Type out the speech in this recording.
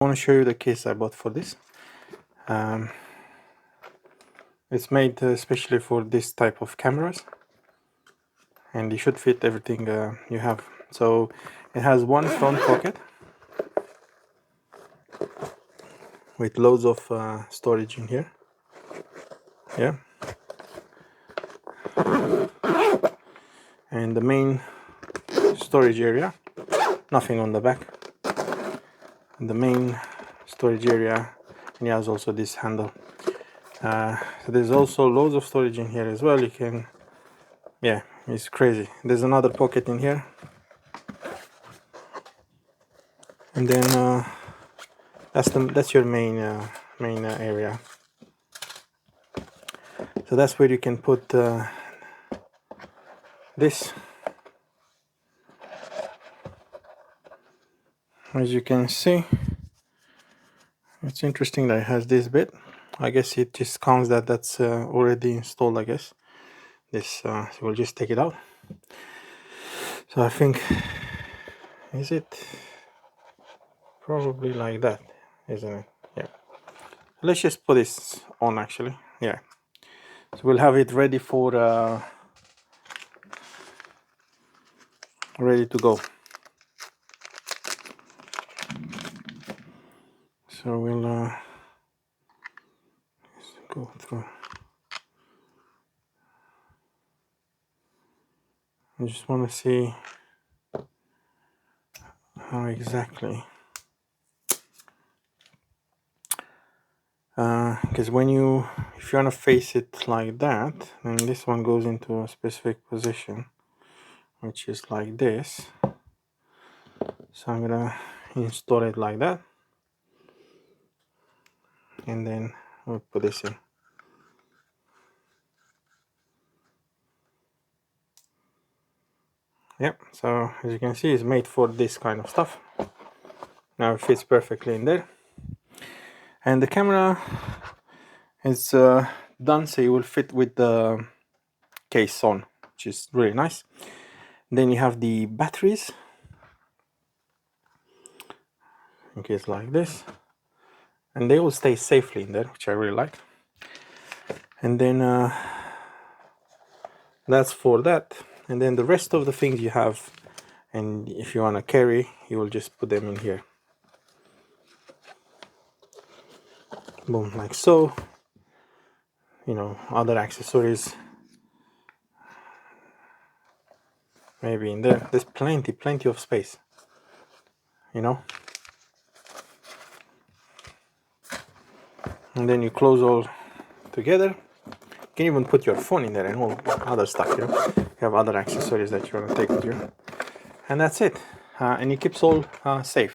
I want to show you the case I bought for this. It's made especially for this type of cameras, and it should fit everything you have. So it has one front pocket with loads of storage in here. Yeah, and the main storage area, nothing on the back. And the main storage area, and it has also this handle. So there's also loads of storage in here as well. You can, yeah, it's crazy. There's another pocket in here, and then that's your main area. So that's where you can put this. As you can see, it's interesting that it has this bit. I guess it just counts that that's already installed, I guess. This, so we'll just take it out. So I think, is it probably like that, isn't it? Yeah. Let's just put this on actually. Yeah. So we'll have it ready for ready to go. So we'll go through. I just want to see how exactly, because when if you want to face it like that, then this one goes into a specific position, which is like this. So I'm gonna install it like that, and then we'll put this in. Yep, so as you can see, it's made for this kind of stuff. Now it fits perfectly in there, and the camera is done, so it will fit with the case on, which is really nice. Then you have the batteries, in case like this, and they will stay safely in there, which I really like. And then that's for that. And then the rest of the things you have, and if you want to carry, you will just put them in here. Boom, like so. You know, other accessories maybe in there. There's plenty of space, you know. And then you close all together. You can even put your phone in there and all other stuff, you know. You have other accessories that you want to take with you, and that's it. And it keeps all safe.